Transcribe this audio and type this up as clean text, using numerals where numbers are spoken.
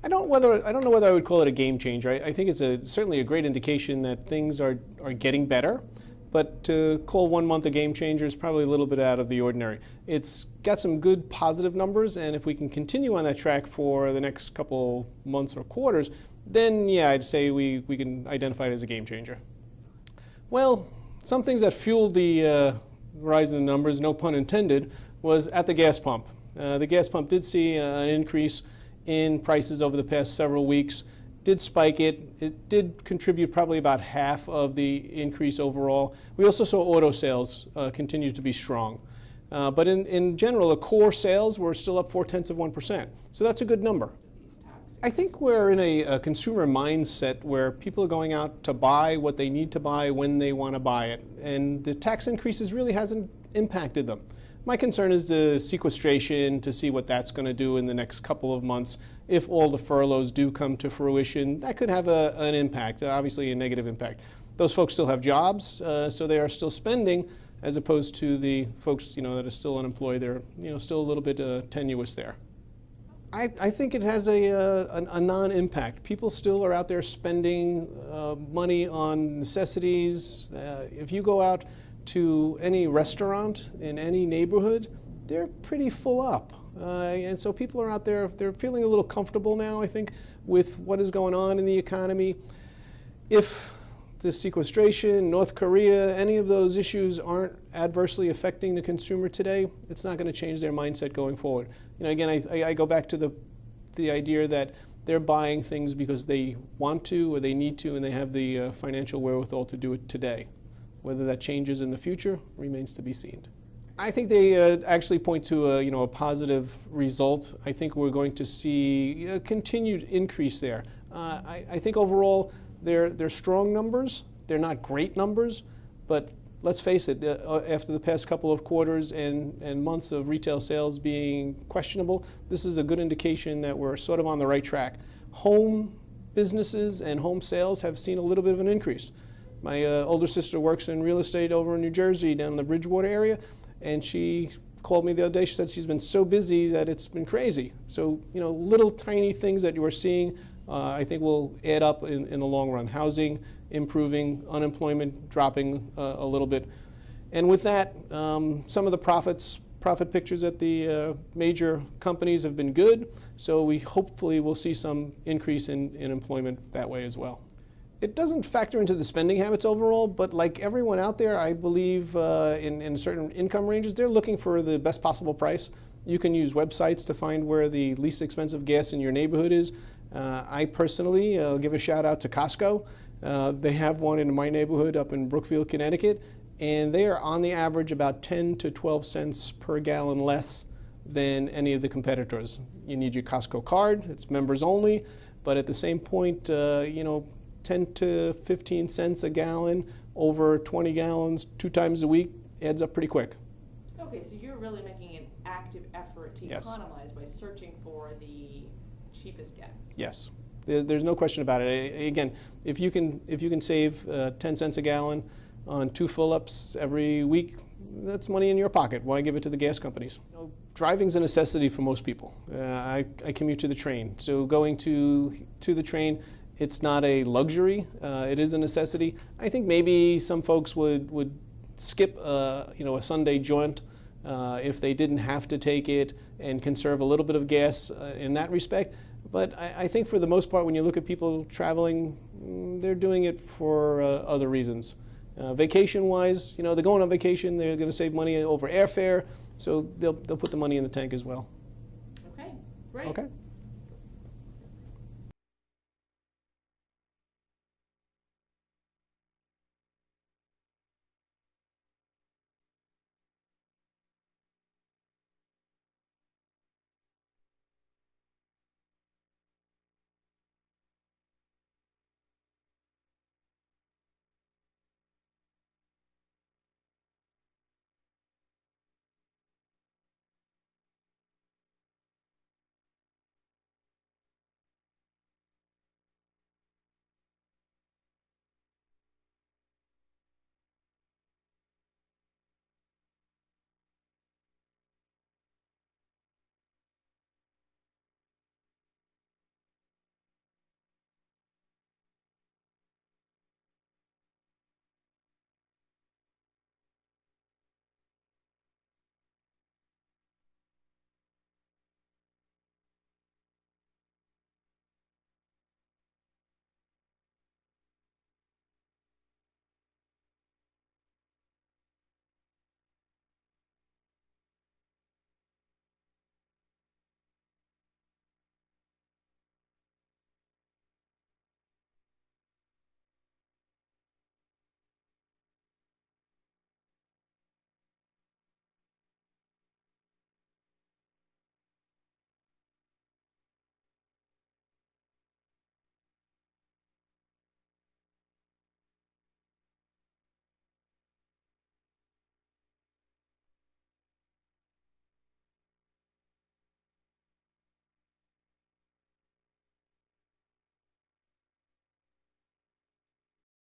I don't know whether I would call it a game changer. I think it's certainly a great indication that things are getting better, but to call 1 month a game changer is probably a little bit out of the ordinary. It's got some good positive numbers, and if we can continue on that track for the next couple months or quarters, then yeah, I'd say we can identify it as a game changer. Well, some things that fueled the rise in the numbers, no pun intended, was at the gas pump. The gas pump did see an increase in prices over the past several weeks, did spike it. It did contribute probably about half of the increase overall. We also saw auto sales continue to be strong. But in general, the core sales were still up 0.4%. So that's a good number. I think we're in a consumer mindset where people are going out to buy what they need to buy when they want to buy it. And the tax increases really hasn't impacted them. My concern is the sequestration, to see what that's going to do in the next couple of months. If all the furloughs do come to fruition, that could have an impact, obviously a negative impact. Those folks still have jobs, so they are still spending, as opposed to the folks that are still unemployed. They're still a little bit tenuous there. I think it has a non-impact. People still are out there spending money on necessities. If you go out to any restaurant in any neighborhood, they're pretty full up. And so people are out there, they're feeling a little comfortable now, I think, with what is going on in the economy. If the sequestration, North Korea, any of those issues aren't adversely affecting the consumer today, it's not going to change their mindset going forward. Again, I go back to the idea that they're buying things because they want to or they need to, and they have the financial wherewithal to do it today. Whether that changes in the future remains to be seen. I think they actually point to a positive result. I think we're going to see a continued increase there. I think overall they're strong numbers. They're not great numbers, but let's face it, after the past couple of quarters and months of retail sales being questionable, this is a good indication that we're sort of on the right track. Home businesses and home sales have seen a little bit of an increase. My older sister works in real estate over in New Jersey, down in the Bridgewater area, and she called me the other day. She said she's been so busy that it's been crazy. So, little tiny things that you are seeing, I think will add up in the long run. Housing improving, unemployment dropping a little bit. And with that, some of the profit pictures at the major companies have been good, so we hopefully will see some increase in employment that way as well. It doesn't factor into the spending habits overall, but like everyone out there, I believe in certain income ranges, they're looking for the best possible price. You can use websites to find where the least expensive gas in your neighborhood is. I personally give a shout out to Costco. They have one in my neighborhood up in Brookfield, Connecticut, and they are on the average about 10 to 12 cents per gallon less than any of the competitors. You need your Costco card, it's members only, but at the same point, 10 to 15 cents a gallon over 20 gallons 2 times a week adds up pretty quick. Okay, so you're really making an active effort to economize by searching for the cheapest gas. Yes, there's no question about it. Again, if you can save 10 cents a gallon on 2 fill-ups every week, that's money in your pocket. Why give it to the gas companies? Driving's a necessity for most people. I commute to the train, so going to the train, it's not a luxury. It is a necessity. I think maybe some folks would skip a Sunday jaunt if they didn't have to take it and conserve a little bit of gas in that respect. But I think for the most part, when you look at people traveling, they're doing it for other reasons. Vacation-wise, they're going on vacation. They're going to save money over airfare, so they'll put the money in the tank as well. Okay, great. Okay.